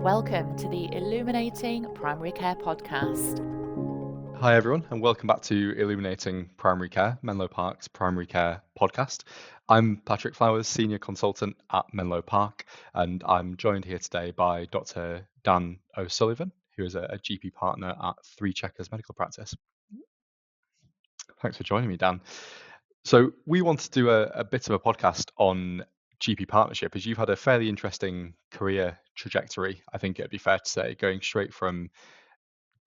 Welcome to the Illuminating Primary Care podcast. Hi, everyone, and welcome back to Illuminating Primary Care, Menlo Park's primary care podcast. I'm Patrick Flowers, Senior Consultant at Menlo Park, and I'm joined here today by Dr. Dan O'Sullivan, who is a GP partner at Three Checkers Medical Practice. Thanks for joining me, Dan. So we want to do a bit of a podcast on GP partnership, as you've had a fairly interesting career trajectory, I think it'd be fair to say, going straight from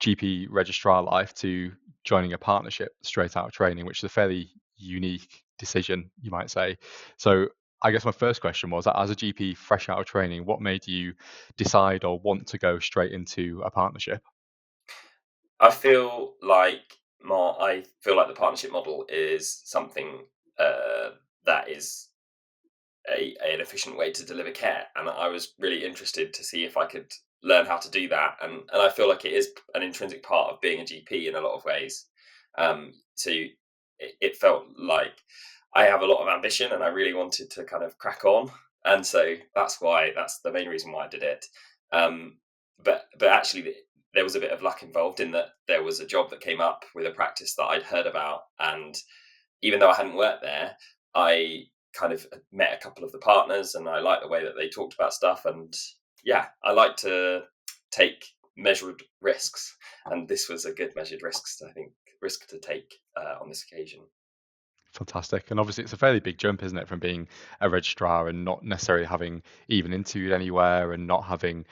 GP registrar life to joining a partnership straight out of training, which is a fairly unique decision, you might say. So I guess my first question was, as a GP fresh out of training, what made you decide or want to go straight into a partnership? I feel like the partnership model is something that is an efficient way to deliver care, and I was really interested to see if I could learn how to do that. And I feel like it is an intrinsic part of being a GP in a lot of ways. So it felt like I have a lot of ambition, and I really wanted to kind of crack on, and so that's the main reason why I did it. But actually, there was a bit of luck involved in that there was a job that came up with a practice that I'd heard about, and even though I hadn't worked there, I kind of met a couple of the partners, and I liked the way that they talked about stuff. And yeah, I like to take measured risks, and this was a good measured risk to take on this occasion. Fantastic. And obviously, it's a fairly big jump, isn't it, from being a registrar and not necessarily having even interviewed anywhere and not having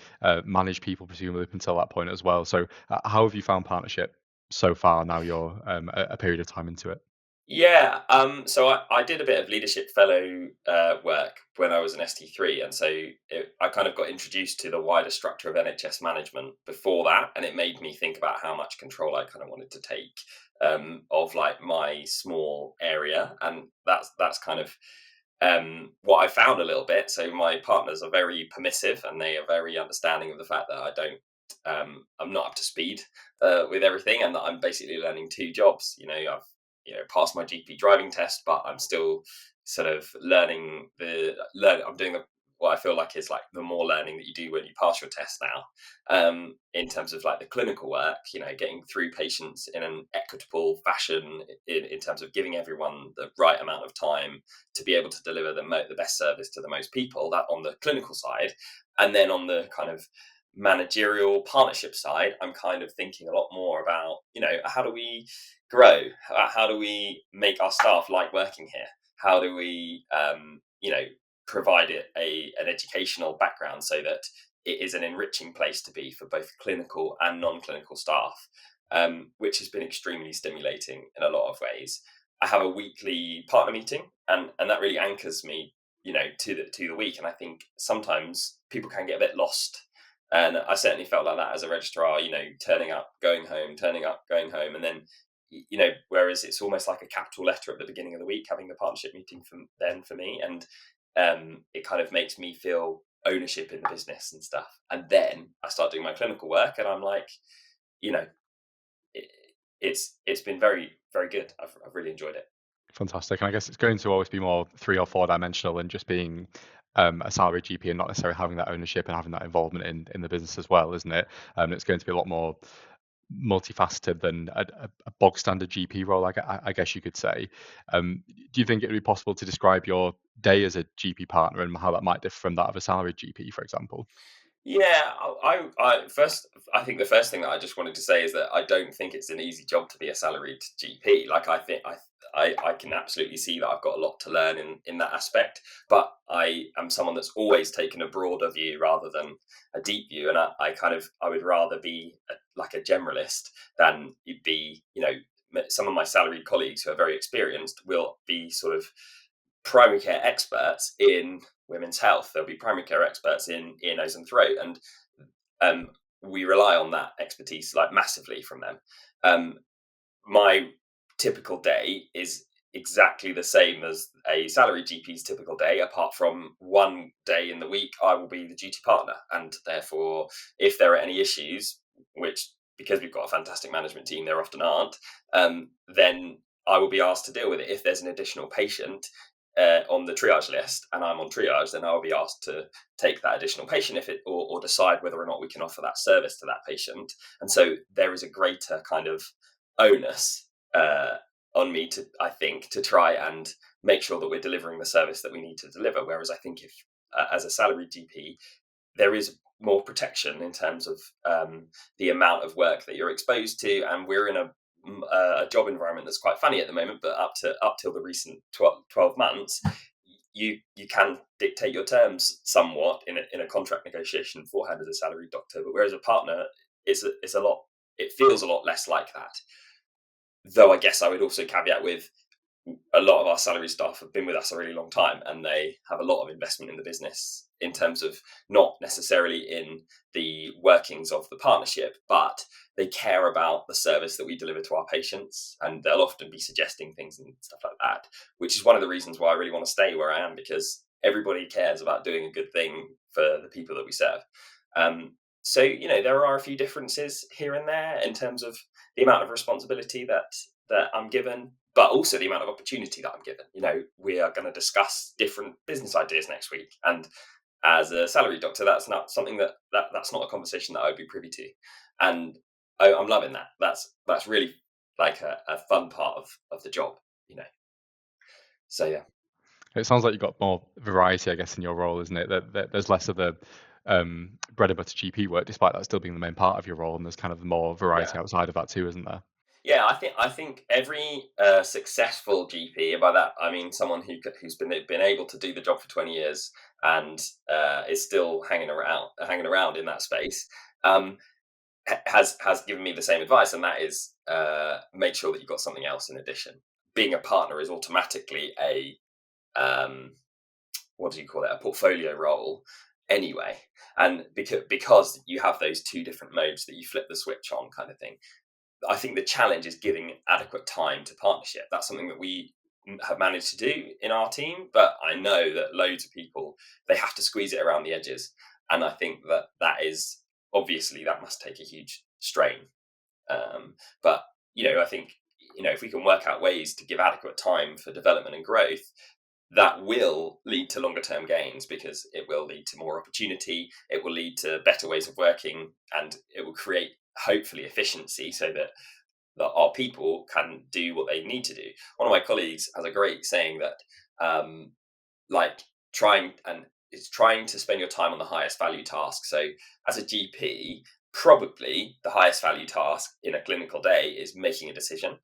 managed people, presumably, up until that point as well. So, how have you found partnership so far now you're a period of time into it? Yeah, so I did a bit of leadership fellow work when I was an ST3, and so I kind of got introduced to the wider structure of NHS management before that, and it made me think about how much control I kind of wanted to take of like my small area, and that's kind of what I found a little bit. So my partners are very permissive, and they are very understanding of the fact that I'm not up to speed with everything, and that I'm basically learning two jobs. I've passed my GP driving test, but I'm still sort of I'm doing what I feel like is like the more learning that you do when you pass your test now, in terms of like the clinical work, getting through patients in an equitable fashion, in terms of giving everyone the right amount of time to be able to deliver the best service to the most people, that on the clinical side. And then on the kind of managerial partnership side, I'm kind of thinking a lot more about, how do we grow? How do we make our staff like working here? How do we, provide it an educational background so that it is an enriching place to be for both clinical and non-clinical staff, which has been extremely stimulating in a lot of ways. I have a weekly partner meeting, and that really anchors me, to the week. And I think sometimes people can get a bit lost. And I certainly felt like that as a registrar, turning up, going home, turning up, going home. And then, whereas it's almost like a capital letter at the beginning of the week, having the partnership meeting for me. And it kind of makes me feel ownership in the business and stuff. And then I start doing my clinical work, and I'm like, you know, it, it's been very, very good. I've really enjoyed it. Fantastic. And I guess it's going to always be more 3 or 4 dimensional than just being a salary GP and not necessarily having that ownership and having that involvement in the business as well, isn't it? It's going to be a lot more multifaceted than a bog standard GP role, I guess you could say. Do you think it would be possible to describe your day as a GP partner and how that might differ from that of a salaried GP, for example? Yeah, I think the first thing that I just wanted to say is that I don't think it's an easy job to be a salaried GP. Like I can absolutely see that I've got a lot to learn in that aspect, but I am someone that's always taken a broader view rather than a deep view, and I would rather be like a generalist than be, some of my salaried colleagues who are very experienced will be sort of primary care experts in women's health. There'll be primary care experts in ear, nose, and throat, and um, we rely on that expertise like massively from them. My typical day is exactly the same as a salary GP's typical day, apart from one day in the week I will be the duty partner, and therefore, if there are any issues, which because we've got a fantastic management team, there often aren't, then I will be asked to deal with it. If there's an additional patient, on the triage list and I'm on triage, then I'll be asked to take that additional patient or decide whether or not we can offer that service to that patient. And so there is a greater kind of onus on me I think, to try and make sure that we're delivering the service that we need to deliver. Whereas I think if, as a salaried GP, there is more protection in terms of the amount of work that you're exposed to, and we're in a job environment that's quite funny at the moment. But up till the recent 12 months, you can dictate your terms somewhat in a contract negotiation beforehand as a salaried doctor. But whereas a partner, it feels a lot less like that. Though I guess I would also caveat with, a lot of our salary staff have been with us a really long time, and they have a lot of investment in the business in terms of not necessarily in the workings of the partnership, but they care about the service that we deliver to our patients, and they'll often be suggesting things and stuff like that, which is one of the reasons why I really want to stay where I am, because everybody cares about doing a good thing for the people that we serve. So, there are a few differences here and there in terms of the amount of responsibility that I'm given, but also the amount of opportunity that I'm given. We are going to discuss different business ideas next week, and as a salary doctor, that's not something that's not a conversation that I would be privy to, and I'm loving that. That's really like a fun part of the job. So yeah. It sounds like you've got more variety, I guess, in your role, isn't it? That there's less of the bread and butter GP work, despite that still being the main part of your role, and there's kind of more variety outside of that too, isn't there? Yeah, I think every successful GP, and by that I mean someone who's been able to do the job for 20 years and is still hanging around in that space, has given me the same advice, and that is make sure that you've got something else in addition. Being a partner is automatically a what do you call it? A portfolio role anyway, and because you have those two different modes that you flip the switch on, kind of thing. I think the challenge is giving adequate time to partnership. That's something that we have managed to do in our team, but I know that loads of people, they have to squeeze it around the edges. And I think that is, obviously, that must take a huge strain. But, I think, if we can work out ways to give adequate time for development and growth, that will lead to longer term gains, because it will lead to more opportunity. It will lead to better ways of working, and it will create, hopefully, efficiency so that our people can do what they need to do. One of my colleagues has a great saying that trying to spend your time on the highest value task. So as a GP, probably the highest value task in a clinical day is making a decision.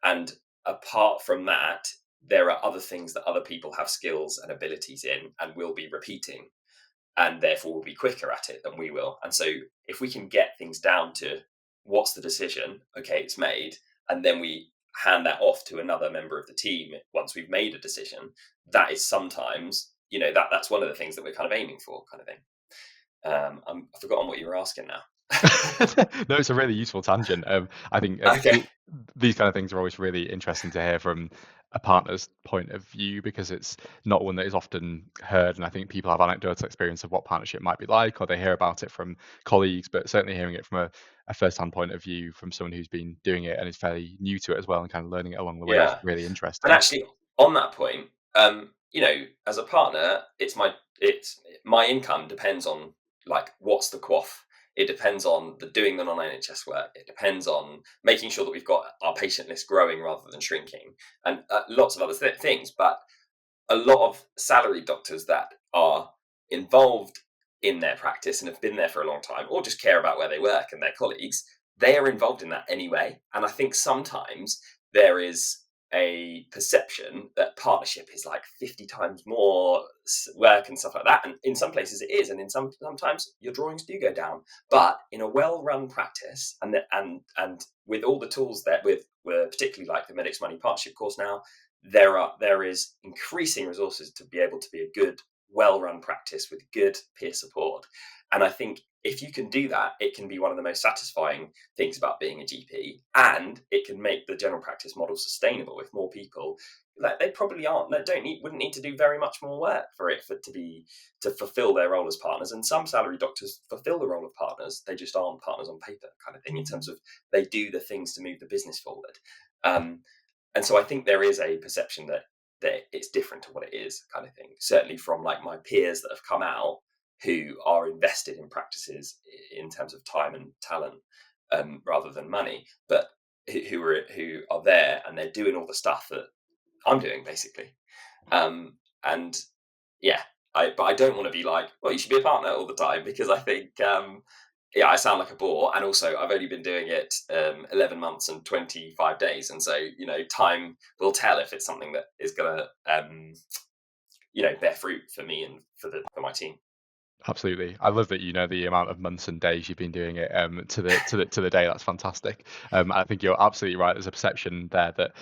And apart from that, there are other things that other people have skills and abilities in and will be repeating, and therefore will be quicker at it than we will. And so if we can get things down to what's the decision, okay, it's made, and then we hand that off to another member of the team once we've made a decision, that is sometimes, that's one of the things that we're kind of aiming for, kind of thing. I've forgotten what you were asking now. No, it's a really useful tangent. I think these kind of things are always really interesting to hear from a partner's point of view, because it's not one that is often heard, and I think people have anecdotal experience of what partnership might be like, or they hear about it from colleagues, but certainly hearing it from a first-hand point of view from someone who's been doing it and is fairly new to it as well, and kind of learning it along the way is really interesting. And actually, on that point, as a partner, it's my income depends on, like, what's the quaff. It depends on doing the non-NHS work. It depends on making sure that we've got our patient list growing rather than shrinking, and lots of other things. But a lot of salaried doctors that are involved in their practice and have been there for a long time, or just care about where they work and their colleagues, they are involved in that anyway. And I think sometimes there is a perception that partnership is like 50 times more work and stuff like that, and in some places it is, and sometimes your drawings do go down. But in a well-run practice, and with all the tools that we're particularly like the Medics Money Partnership course now, there is increasing resources to be able to be a good, well-run practice with good peer support. And I think if you can do that, it can be one of the most satisfying things about being a GP, and it can make the general practice model sustainable with more people. Like, they probably wouldn't need to do very much more work to fulfill their role as partners. And some salary doctors fulfill the role of partners; they just aren't partners on paper, kind of thing. In terms of, they do the things to move the business forward. And so I think there is a perception that that it's different to what it is, kind of thing. Certainly from like my peers that have come out who are invested in practices in terms of time and talent, rather than money, but who are there and they're doing all the stuff that I'm doing basically. And yeah, but I don't want to be like, well, you should be a partner all the time, because I think, I sound like a bore. And also, I've only been doing it 11 months and 25 days. And so, time will tell if it's something that is going to, bear fruit for me and for my team. Absolutely. I love that you know the amount of months and days you've been doing it to the day. That's fantastic. I think you're absolutely right. There's a perception there that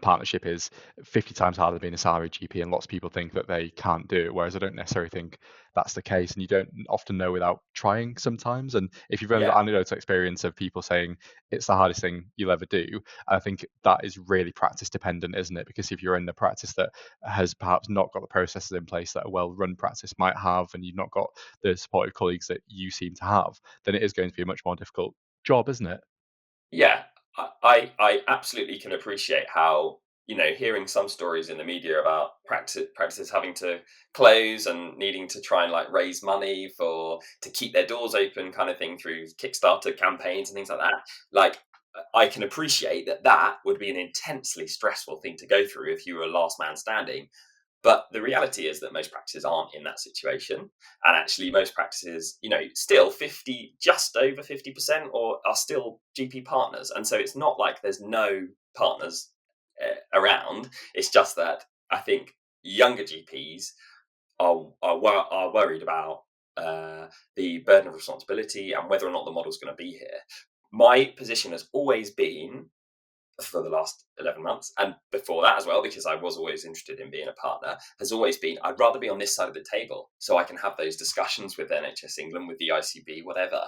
partnership is 50 times harder than being a salary GP, and lots of people think that they can't do it, whereas I don't necessarily think that's the case, and you don't often know without trying sometimes. And if you've only Yeah. got anecdotal experience of people saying it's the hardest thing you'll ever do, I think that is really practice dependent, isn't it? Because if you're in a practice that has perhaps not got the processes in place that a well-run practice might have, and you've not got the supportive colleagues that you seem to have, then it is going to be a much more difficult job, isn't it? Yeah, I absolutely can appreciate how, hearing some stories in the media about practices having to close and needing to try and like raise money to keep their doors open, kind of thing, through Kickstarter campaigns and things like that. Like, I can appreciate that would be an intensely stressful thing to go through if you were last man standing. But the reality is that most practices aren't in that situation. And actually, most practices, still just over 50% or are still GP partners. And so it's not like there's no partners around. It's just that I think younger GPs are worried about the burden of responsibility and whether or not the model's going to be here. My position has always been, for the last 11 months and before that as well, because I was always interested in being a partner, has always been, I'd rather be on this side of the table so I can have those discussions with NHS England, with the ICB, whatever,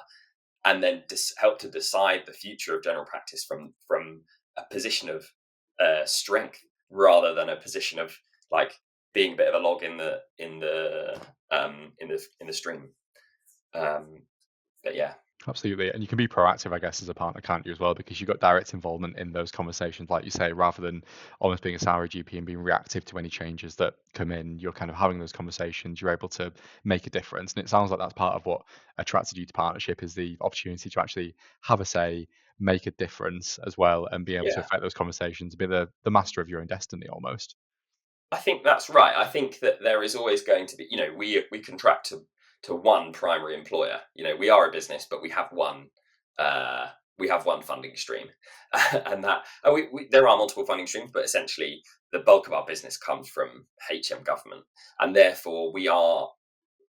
and then help to decide the future of general practice from a position of strength, rather than a position of like being a bit of a log in the stream. But yeah. Absolutely. And you can be proactive, I guess, as a partner, can't you, as well? Because you've got direct involvement in those conversations, like you say, rather than almost being a salary GP and being reactive to any changes that come in. You're kind of having those conversations, you're able to make a difference. And it sounds like that's part of what attracted you to partnership, is the opportunity to actually have a say, make a difference as well, and be able to Yeah. affect those conversations, be the master of your own destiny almost. I think that's right. I think that there is always going to be, we contract to one primary employer. We are a business, but we have one funding stream, and there are multiple funding streams, but essentially the bulk of our business comes from HM government, and therefore we are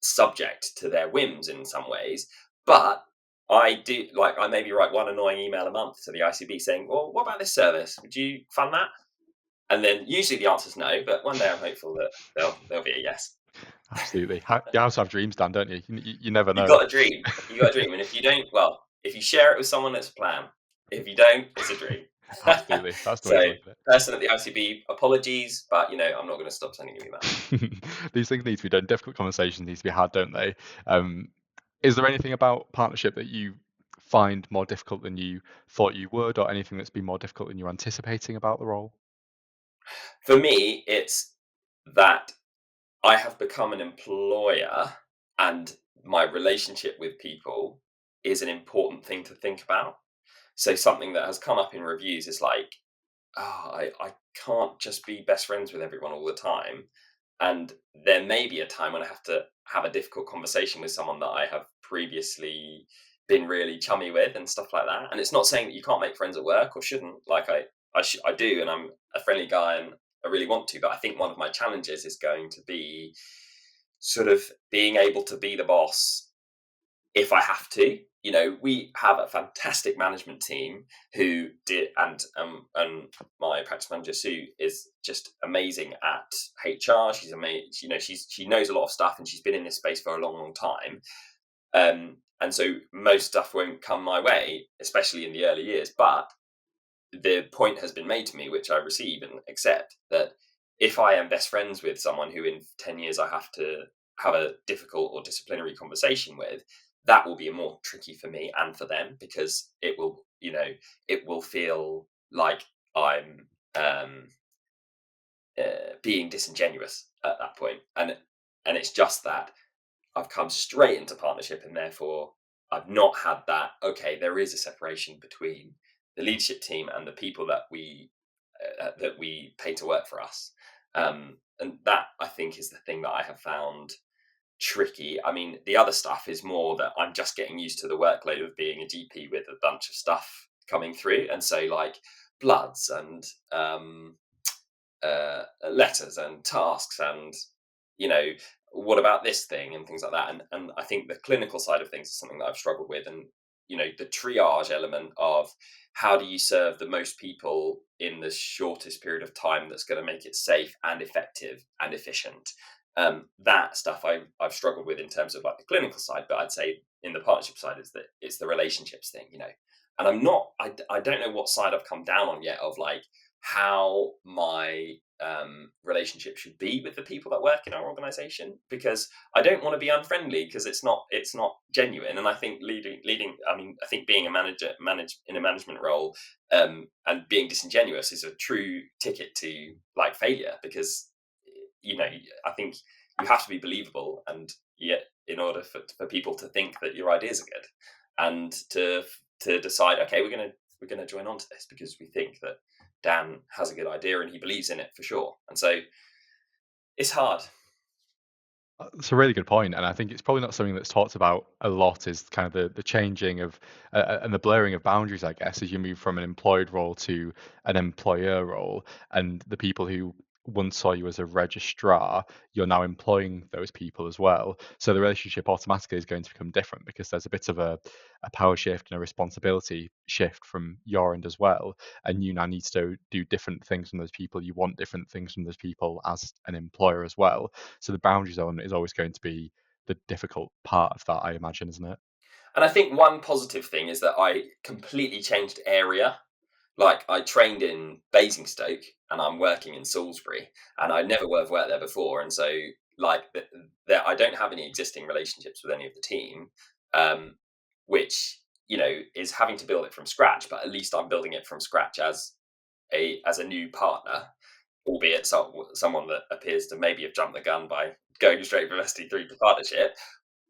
subject to their whims in some ways. But I maybe write one annoying email a month to the ICB saying, "Well, what about this service? Would you fund that?" And then usually the answer is no, but one day I'm hopeful that there'll be a yes. Absolutely. You also have dreams, Dan, don't you? You never You've know. got a dream. You got a dream, and if you don't, well, if you share it with someone, it's a plan. If you don't, it's a dream. Absolutely. That's the way So, to look at it. person at the ICB, apologies, but I'm not going to stop sending you emails. These things need to be done. Difficult conversations need to be had, don't they? Is there anything about partnership that you find more difficult than you thought you would, or anything that's been more difficult than you're anticipating about the role? For me, it's that I have become an employer, and my relationship with people is an important thing to think about. So something that has come up in reviews is like, I can't just be best friends with everyone all the time. And there may be a time when I have to have a difficult conversation with someone that I have previously been really chummy with and stuff like that. And it's not saying that you can't make friends at work or shouldn't. Like I do, and I'm a friendly guy and I really want to. But I think one of my challenges is going to be sort of being able to be the boss if I have to. We have a fantastic management team who did, and my practice manager Sue is just amazing at HR. She's amazing. She knows a lot of stuff, and she's been in this space for a long, long time. And so most stuff won't come my way, especially in the early years. But the point has been made to me, which I receive and accept, that if I am best friends with someone who in 10 years I have to have a difficult or disciplinary conversation with, that will be more tricky for me and for them, because it will feel like I'm being disingenuous at that point. And it's just that I've come straight into partnership, and therefore I've not had that. Okay, there is a separation between the leadership team and the people that we pay to work for us, and that, I think, is the thing that I have found tricky. I mean, the other stuff is more that I'm just getting used to the workload of being a GP with a bunch of stuff coming through, and so like bloods and letters and tasks, and what about this thing and things like that. And I think the clinical side of things is something that I've struggled with, and the triage element of how do you serve the most people in the shortest period of time that's going to make it safe and effective and efficient. That stuff I've struggled with in terms of like the clinical side, but I'd say in the partnership side is that it's the relationships thing, and I don't know what side I've come down on yet of like how my relationship should be with the people that work in our organization, because I don't want to be unfriendly, because it's not genuine. And I think I think being a in a management role, and being disingenuous is a true ticket to like failure, because I think you have to be believable, and yet in order for people to think that your ideas are good, and to decide, okay, we're gonna join on to this because we think that Dan has a good idea and he believes in it for sure. And so it's hard. It's a really good point, and I think it's probably not something that's talked about a lot. Is kind of the changing of and the blurring of boundaries, I guess, as you move from an employed role to an employer role, and the people who once saw you as a registrar, you're now employing those people as well. So the relationship automatically is going to become different, because there's a bit of a power shift and a responsibility shift from your end as well, and you now need to do different things from those people. You want different things from those people as an employer as well. So the boundary zone is always going to be the difficult part of that, I imagine, isn't it? And I think one positive thing is that I completely changed area. Like, I trained in Basingstoke and I'm working in Salisbury, and I never would have worked there before. And so, like, I don't have any existing relationships with any of the team, which is having to build it from scratch. But at least I'm building it from scratch as a new partner, albeit someone that appears to maybe have jumped the gun by going straight from ST3 to partnership.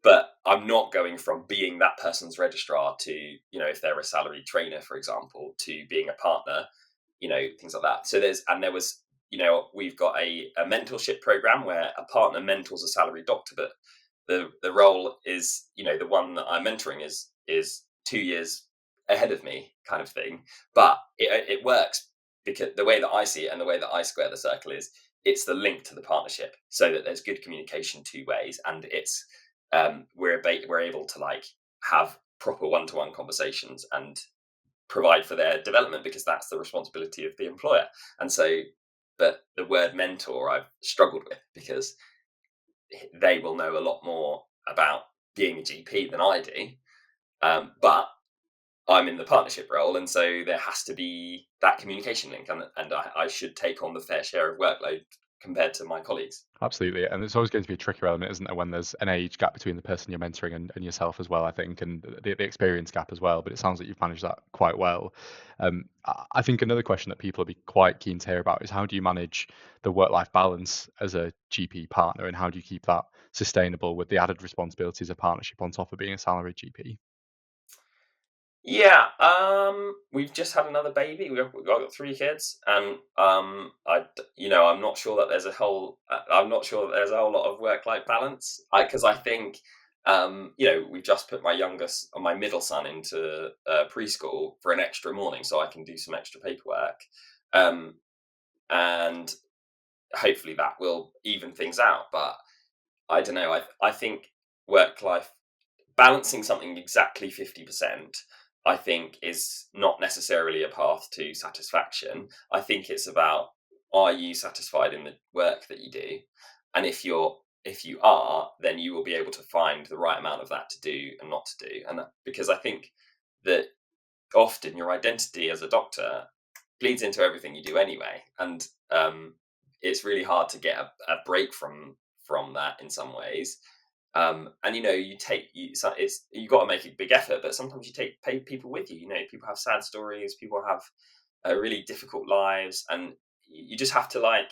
But I'm not going from being that person's registrar to, if they're a salaried trainer, for example, to being a partner, things like that. So we've got a mentorship program where a partner mentors a salaried doctor, but the role is, the one that I'm mentoring is 2 years ahead of me, kind of thing. But it works, because the way that I see it and the way that I square the circle is it's the link to the partnership, so that there's good communication two ways, and it's we're able to like have proper one-to-one conversations and provide for their development, because that's the responsibility of the employer. And so, but the word mentor I've struggled with, because they will know a lot more about being a GP than I do, but I'm in the partnership role, and so there has to be that communication link, and I should take on the fair share of workload compared to my colleagues. Absolutely. And it's always going to be a trickier element, isn't there, when there's an age gap between the person you're mentoring and yourself as well, I think, and the experience gap as well. But it sounds like you've managed that quite well. I think another question that people will be quite keen to hear about is, how do you manage the work-life balance as a GP partner, and how do you keep that sustainable with the added responsibilities of partnership on top of being a salaried GP? Yeah, we've just had another baby. We've got 3 kids, and I'm not sure that there's I'm not sure that there's a whole lot of work-life balance. Because I think, we've just put my middle son into preschool for an extra morning, so I can do some extra paperwork, and hopefully that will even things out. But I don't know. I think work-life balancing something exactly 50%, I think, is not necessarily a path to satisfaction. I think it's about, are you satisfied in the work that you do? And if you are, then you will be able to find the right amount of that to do and not to do. And because I think that often your identity as a doctor bleeds into everything you do anyway, and it's really hard to get a break from that in some ways. And you got to make a big effort, but sometimes you pay people with you. People have sad stories, people have really difficult lives, and you just have to, like,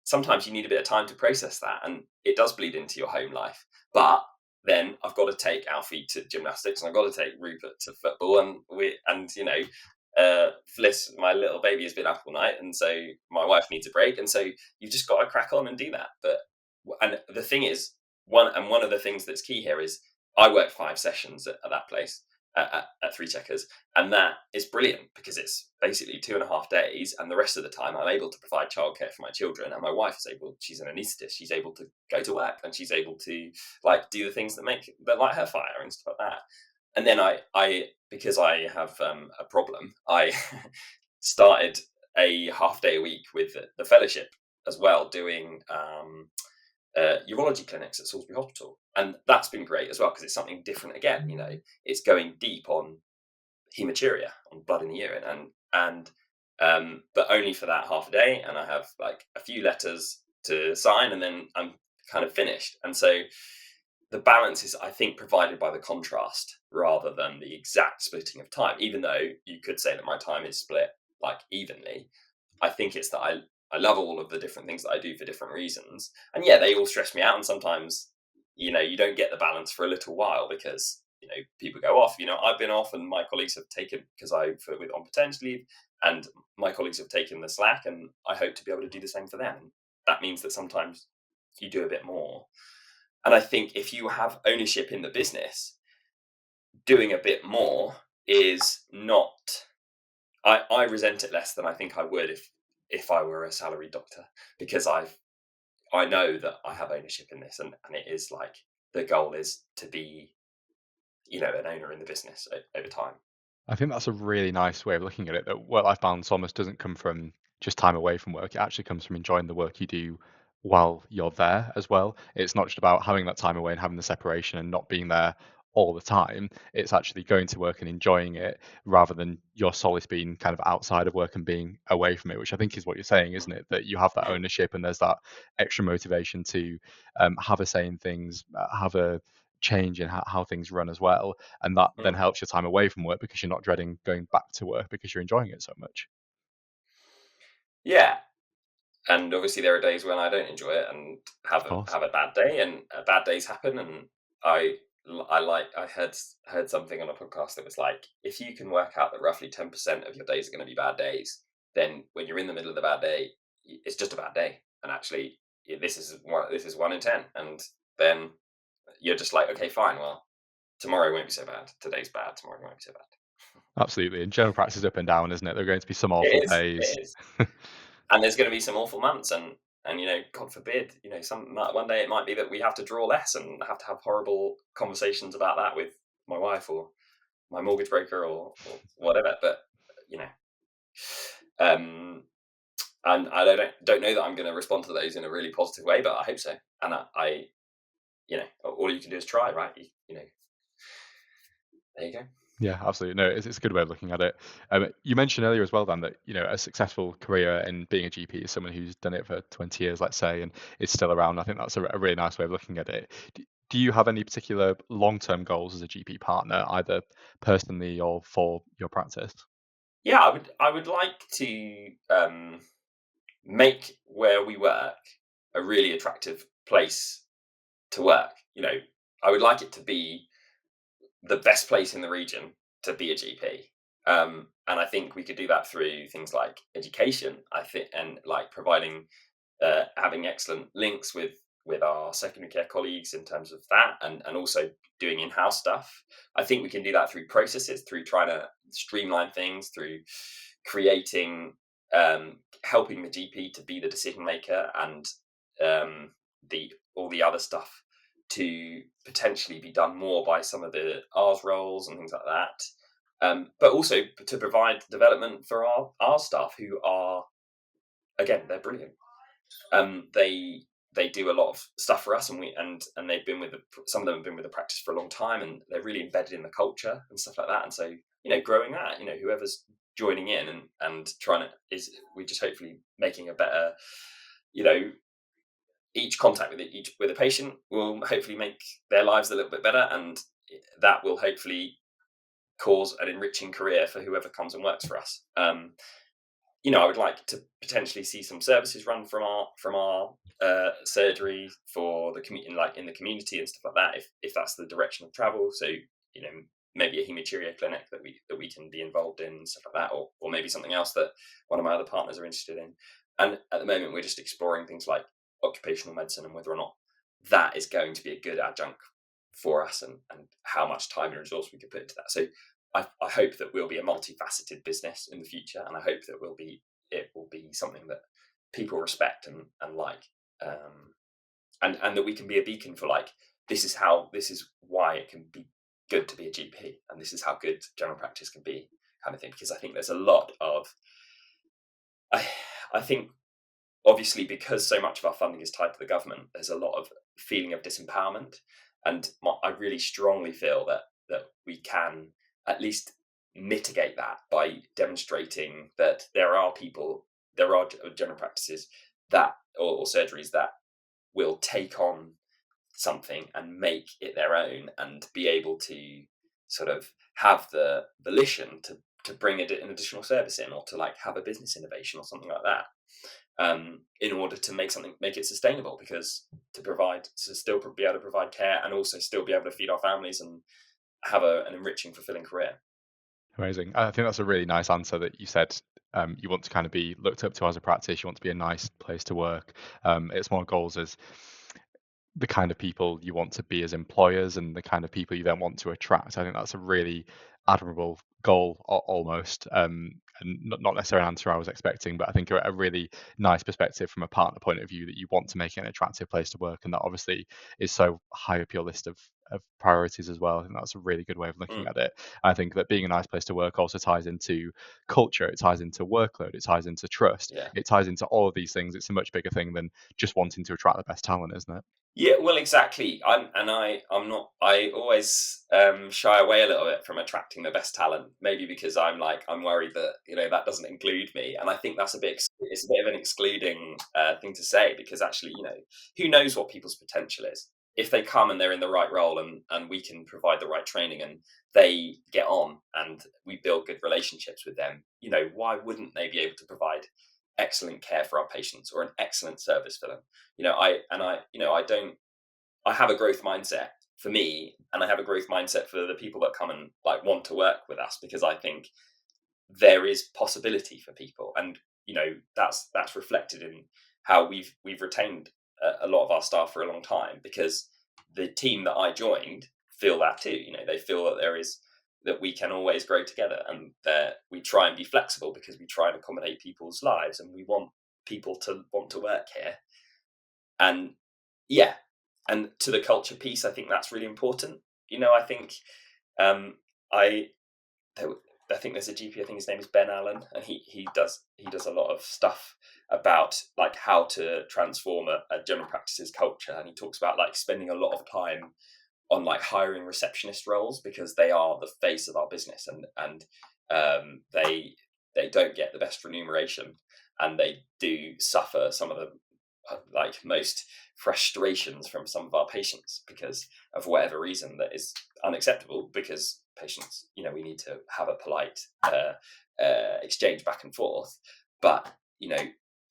sometimes you need a bit of time to process that, and it does bleed into your home life. But then I've got to take Alfie to gymnastics, and I've got to take Rupert to football, and Fliss, my little baby, has been up all night, and so my wife needs a break, and so you've just got to crack on and do that. And the thing is, one of the things that's key here is I work 5 sessions at that place at Three Checkers, and that is brilliant because it's basically 2.5 days, and the rest of the time I'm able to provide childcare for my children, and my wife is able, she's an anaesthetist, she's able to go to work, and she's able to do the things that light her fire and stuff like that. And then I because I have a problem, I started a half day a week with the fellowship as well, doing urology clinics at Salisbury Hospital, and that's been great as well because it's something different again. It's going deep on hematuria, on blood in the urine, and but only for that half a day, and I have a few letters to sign, and then I'm kind of finished. And so the balance is, I think, provided by the contrast rather than the exact splitting of time, even though you could say that my time is split evenly. I think it's that I love all of the different things that I do for different reasons. And yeah, they all stress me out. And sometimes, you don't get the balance for a little while because, people go off. I've been off, and my colleagues have taken, because on paternity leave, and my colleagues have taken the slack, and I hope to be able to do the same for them. And that means that sometimes you do a bit more. And I think if you have ownership in the business, doing a bit more is not, I resent it less than I think I would if I were a salaried doctor, because I know that I have ownership in this, and it is the goal is to be, an owner in the business over time. I think that's a really nice way of looking at it, that work-life balance almost doesn't come from just time away from work. It actually comes from enjoying the work you do while you're there as well. It's not just about having that time away and having the separation and not being there all the time. It's actually going to work and enjoying it rather than your solace being kind of outside of work and being away from it, which I think is what you're saying, isn't it? That you have that ownership and there's that extra motivation to have a say in things, have a change in how things run as well, and that then helps your time away from work because you're not dreading going back to work because you're enjoying it so much. Yeah, and obviously there are days when I don't enjoy it and have Of course. a bad day, and bad days happen. And I heard something on a podcast that was if you can work out that roughly 10% of your days are going to be bad days, then when you're in the middle of the bad day, it's just a bad day. And actually, this is 1 in 10, and then you're just okay, fine. Well, tomorrow won't be so bad. Today's bad. Tomorrow won't be so bad. Absolutely. And general practice is up and down, isn't it? There are going to be some awful It days. is. And there's going to be some awful months, and God forbid, one day it might be that we have to draw less and have to have horrible conversations about that with my wife or my mortgage broker or whatever. But and I don't know that I'm going to respond to those in a really positive way, but I hope so. And I all you can do is try, right? There you go. Yeah, absolutely. No, it's a good way of looking at it. You mentioned earlier as well, Dan, that a successful career in being a GP is someone who's done it for 20 years, let's say, and is still around. I think that's a really nice way of looking at it. Do you have any particular long-term goals as a GP partner, either personally or for your practice? Yeah, I would like to make where we work a really attractive place to work. I would like it to be the best place in the region to be a GP. And I think we could do that through things like education, I think, and providing, having excellent links with our secondary care colleagues in terms of that, and also doing in-house stuff. I think we can do that through processes, through trying to streamline things, through creating, helping the GP to be the decision maker, and all the other stuff to potentially be done more by some of the R's roles and things like that. But also to provide development for our staff, who are, again, they're brilliant. They do a lot of stuff for us, and they've been with some of them have been with the practice for a long time, and they're really embedded in the culture and stuff like that. And so, growing that, whoever's joining in and trying to, we're just hopefully making a better, each contact with a patient will hopefully make their lives a little bit better, and that will hopefully cause an enriching career for whoever comes and works for us. I would like to potentially see some services run from our surgery for the in the community and stuff like that. If that's the direction of travel, so you know maybe a hematuria clinic that we can be involved in and stuff like that, or maybe something else that one of my other partners are interested in. And at the moment, we're just exploring things like occupational medicine and whether or not that is going to be a good adjunct for us, and how much time and resource we could put into that. So I hope that we'll be a multifaceted business in the future, and I hope that it will be something that people respect and like, and that we can be a beacon for like this is why it can be good to be a GP, and this is how good general practice can be, kind of thing. Because I think there's a lot of I think obviously because so much of our funding is tied to the government, there's a lot of feeling of disempowerment, and I really strongly feel that we can at least mitigate that by demonstrating that there are general practices that or surgeries that will take on something and make it their own and be able to sort of have the volition to bring an additional service in, or to like have a business innovation or something like that, in order to make it sustainable, because to still be able to provide care and also still be able to feed our families and have an enriching, fulfilling career. Amazing. I think that's a really nice answer that you said. You want to kind of be looked up to as a practice. You want to be a nice place to work. It's more goals as the kind of people you want to be as employers and the kind of people you then want to attract. I think that's a really admirable goal almost, and not necessarily an answer I was expecting, but I think a really nice perspective from a partner point of view, that you want to make it an attractive place to work, and that obviously is so high up your list of priorities as well. I think that's a really good way of looking at it. I think that being a nice place to work also ties into culture, it ties into workload, it ties into trust, Yeah. it ties into all of these things. It's a much bigger thing than just wanting to attract the best talent, isn't it? Yeah, well, exactly. I'm not. I always shy away a little bit from attracting the best talent. Maybe because I'm worried that that doesn't include me, and I think that's it's a bit of an excluding thing to say, because actually who knows what people's potential is. If they come and they're in the right role, and we can provide the right training, and they get on and we build good relationships with them, why wouldn't they be able to provide excellent care for our patients or an excellent service for them? I have a growth mindset for me, and I have a growth mindset for the people that come and like want to work with us, because I think there is possibility for people, and that's reflected in how we've retained a lot of our staff for a long time, because the team that I joined feel that too. They feel that that we can always grow together, and that we try and be flexible because we try and accommodate people's lives, and we want people to want to work here. And yeah, and to the culture piece, I think that's really important. I think I I think there's a GP, I think his name is Ben Allen, and he does a lot of stuff about like how to transform a general practices culture, and he talks about like spending a lot of time on like hiring receptionist roles, because they are the face of our business, and they don't get the best remuneration, and they do suffer some of the like most frustrations from some of our patients because of whatever reason that is unacceptable, because patients we need to have a polite exchange back and forth, but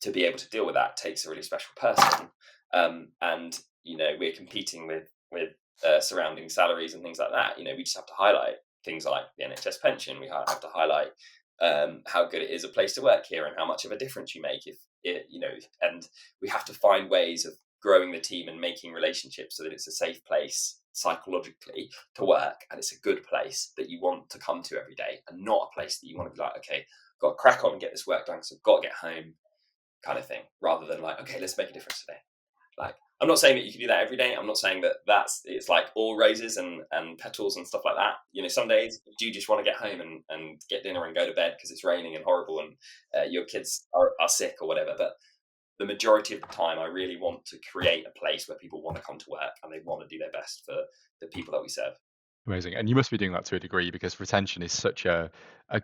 to be able to deal with that takes a really special person, and we're competing with surrounding salaries and things like that. We just have to highlight things like the NHS pension. We have to highlight how good it is a place to work here, and how much of a difference you make if and we have to find ways of growing the team and making relationships so that it's a safe place psychologically to work, and it's a good place that you want to come to every day, and not a place that you want to be like, okay, got to crack on and get this work done, so I've got to get home, kind of thing, rather than like, okay, let's make a difference today. Like, I'm not saying that you can do that every day. I'm not saying that it's like all roses and petals and stuff like that. Some days you do just want to get home and get dinner and go to bed because it's raining and horrible, and your kids are sick or whatever. But the majority of the time, I really want to create a place where people want to come to work and they want to do their best for the people that we serve. Amazing. And you must be doing that to a degree, because retention is such a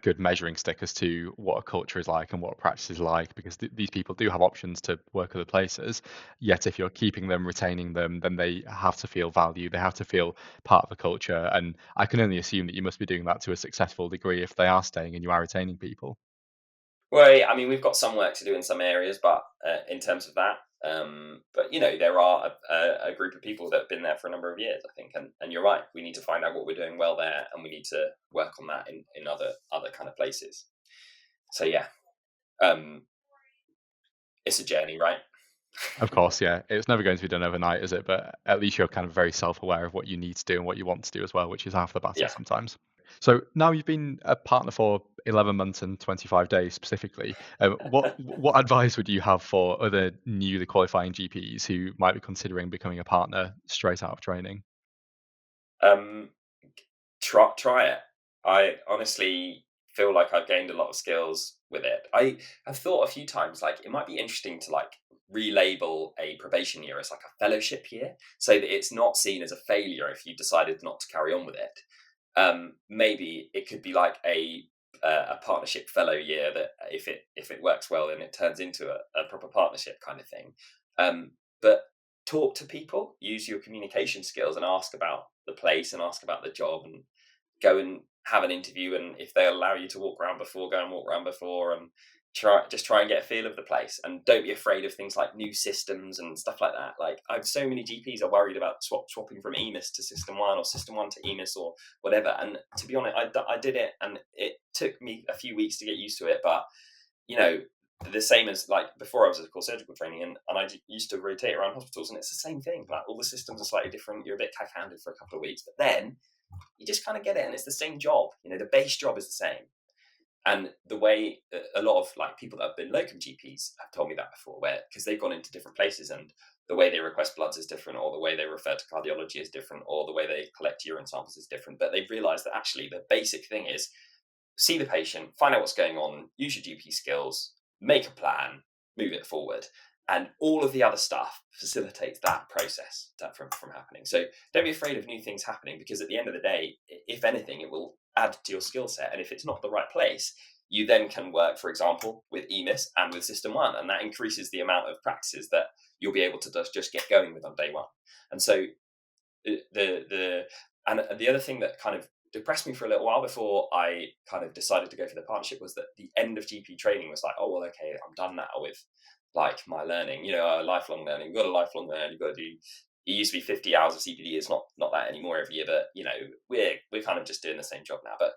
good measuring stick as to what a culture is like and what a practice is like, because these people do have options to work other places. Yet if you're keeping them, retaining them, then they have to feel valued. They have to feel part of the culture. And I can only assume that you must be doing that to a successful degree if they are staying and you are retaining people. Well, I mean, we've got some work to do in some areas, but in terms of that, but there are a group of people that have been there for a number of years, I think, and you're right. We need to find out what we're doing well there, and we need to work on that in other kind of places. So yeah, um, it's a journey, right? Of course, yeah. It's never going to be done overnight, is it? But at least you're kind of very self-aware of what you need to do and what you want to do as well, which is half the battle Yeah. sometimes. So now you've been a partner for 11 months and 25 days specifically. What advice would you have for other newly qualifying GPs who might be considering becoming a partner straight out of training? Um, try it. I honestly feel like I've gained a lot of skills with it. I've thought a few times like it might be interesting to like relabel a probation year as like a fellowship year, so that it's not seen as a failure if you decided not to carry on with it. Maybe it could be like a partnership fellow year that if it works well, then it turns into a proper partnership kind of thing. But talk to people, use your communication skills, and ask about the place and ask about the job, and go and have an interview. And if they allow you to walk around before, go and walk around before, and try and get a feel of the place. And don't be afraid of things like new systems and stuff like that. Like I've so many GPs are worried about swapping from EMIS to System 1 or System 1 to EMIS or whatever. And to be honest, I did it, and it took me a few weeks to get used to it. But you know, the same as like before I was at core surgical training, and I used to rotate around hospitals, and it's the same thing. Like all the systems are slightly different. You're a bit cack-handed for a couple of weeks, but then you just kind of get it, and it's the same job. The base job is the same. And the way a lot of like people that have been locum GPs have told me that before, where because they've gone into different places, and the way they request bloods is different, or the way they refer to cardiology is different, or the way they collect urine samples is different. But they've realised that actually the basic thing is see the patient, find out what's going on, use your GP skills, make a plan, move it forward. And all of the other stuff facilitates that process from happening. So don't be afraid of new things happening, because at the end of the day, if anything, it will add to your skill set. And if it's not the right place, you then can work, for example, with EMIS and with System 1. And that increases the amount of practices that you'll be able to just get going with on day one. And so the other thing that kind of depressed me for a little while before I kind of decided to go for the partnership was that the end of GP training was like, oh well, okay, I'm done now with like my learning, lifelong learning. You've got a lifelong learn. You've got to do. It used to be 50 hours of CPD. It's not that anymore every year, but we're kind of just doing the same job now. But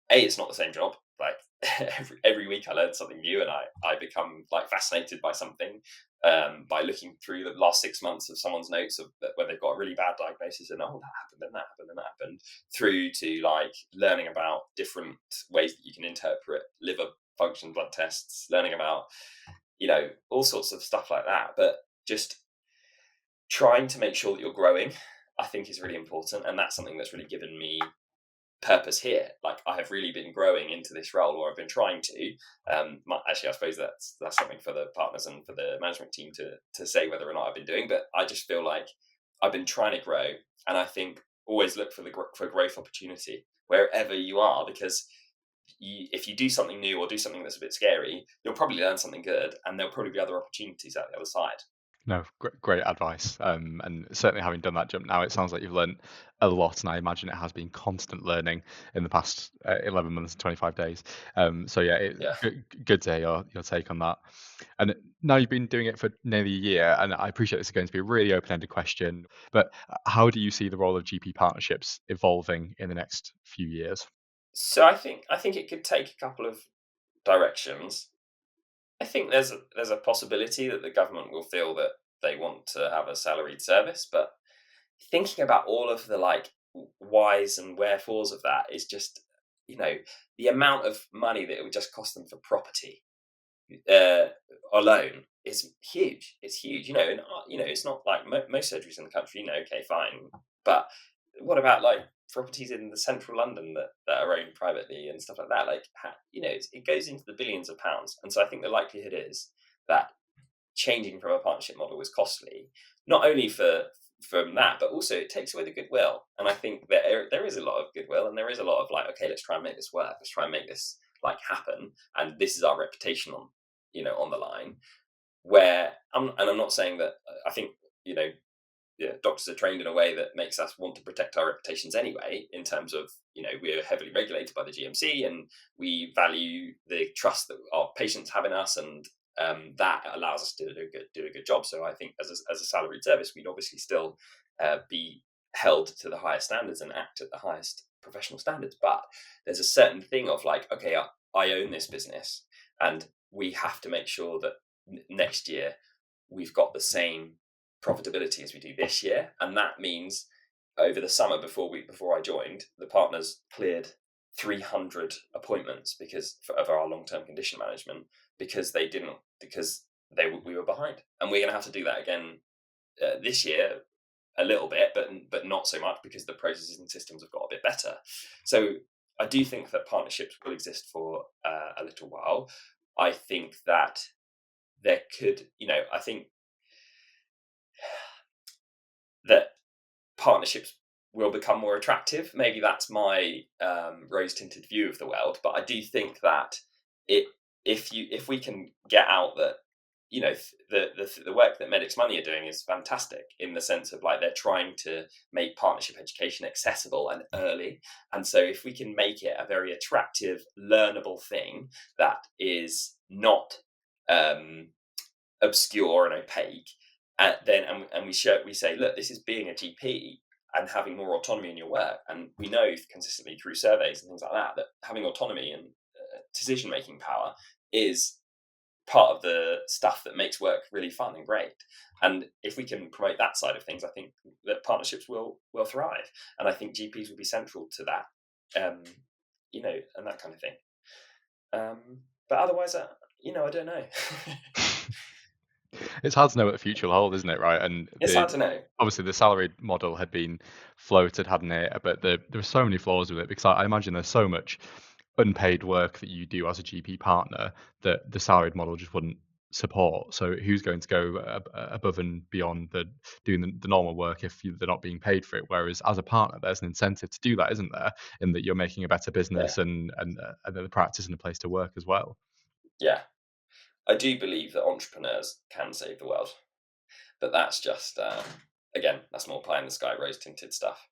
it's not the same job. Like every week I learn something new, and I become like fascinated by something, by looking through the last 6 months of someone's notes of where they've got a really bad diagnosis, and that happened and that happened and that happened, through to like learning about different ways that you can interpret liver function blood tests, learning about all sorts of stuff like that. But just trying to make sure that you're growing, I think, is really important, and that's something that's really given me purpose here. Like I have really been growing into this role, or I've been trying to. Actually, I suppose that's something for the partners and for the management team to say whether or not I've been doing. But I just feel like I've been trying to grow, and I think always look for growth opportunity wherever you are, because if you do something new or do something that's a bit scary, you'll probably learn something good, and there'll probably be other opportunities out the other side. No, great advice. And certainly having done that jump now, it sounds like you've learned a lot, and I imagine it has been constant learning in the past 11 months and 25 days. So yeah, Yeah. good to hear your take on that. And now you've been doing it for nearly a year, and I appreciate this is going to be a really open-ended question, but how do you see the role of GP partnerships evolving in the next few years? So I think it could take a couple of directions. I think there's a possibility that the government will feel that they want to have a salaried service, but thinking about all of the like whys and wherefores of that is just the amount of money that it would just cost them for property uh, alone is huge. It's huge, and it's not like most surgeries in the country. Okay, fine, but what about like properties in the central London that are owned privately and stuff like that? Like, it goes into the billions of pounds, and so I think the likelihood is that changing from a partnership model is costly, not only from that, but also it takes away the goodwill. And I think that there is a lot of goodwill, and there is a lot of like, okay, let's try and make this work. Let's try and make this like happen. And this is our reputation on the line. I'm not saying that. I think doctors are trained in a way that makes us want to protect our reputations anyway, in terms of, we're heavily regulated by the GMC, and we value the trust that our patients have in us, and that allows us to do a good job. So I think as a salaried service, we'd obviously still be held to the highest standards and act at the highest professional standards. But there's a certain thing of like, okay, I own this business, and we have to make sure that next year we've got the same profitability as we do this year. And that means over the summer before I joined, the partners cleared 300 appointments of our long-term condition management, because we were behind. And we're going to have to do that again this year a little bit, but not so much, because the processes and systems have got a bit better. So I do think that partnerships will exist for a little while. I think that there could, I think that partnerships will become more attractive. Maybe that's my rose-tinted view of the world, but I do think that if we can get out that, the work that Medics Money are doing is fantastic, in the sense of like they're trying to make partnership education accessible and early. And so if we can make it a very attractive, learnable thing that is not obscure and opaque, and we say, look, this is being a GP and having more autonomy in your work. And we know consistently through surveys and things like that having autonomy and decision-making power is part of the stuff that makes work really fun and great. And if we can promote that side of things, I think that partnerships will thrive. And I think GPs will be central to that, and that kind of thing. But otherwise, I don't know. It's hard to know what the future will hold, isn't it? Right. And it's hard to know. Obviously, the salaried model had been floated, hadn't it? But there were so many flaws with it, because I imagine there's so much unpaid work that you do as a GP partner that the salaried model just wouldn't support. So who's going to go above and beyond doing the normal work if they're not being paid for it? Whereas as a partner, there's an incentive to do that, isn't there? In that you're making a better business and the practice and a place to work as well. Yeah. I do believe that entrepreneurs can save the world, but that's just, again, that's more pie in the sky, rose-tinted stuff.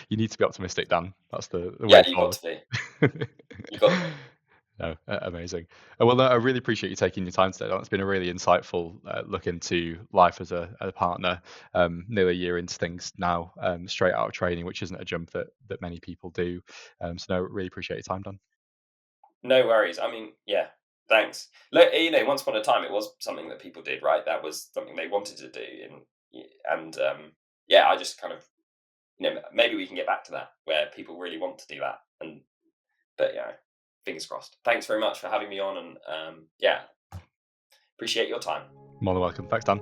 You need to be optimistic, Dan. That's the way Yeah, you've forward. got to be. You've got to be. No, amazing. Well, I really appreciate you taking your time today. It's been a really insightful look into life as a partner, nearly a year into things now, straight out of training, which isn't a jump that many people do. So no, really appreciate your time, Dan. No worries. I mean, yeah, thanks. Look, once upon a time, it was something that people did, right? That was something they wanted to do. And I just kind of, maybe we can get back to that where people really want to do that. But fingers crossed. Thanks very much for having me on, and appreciate your time. More than welcome. Thanks, Dan.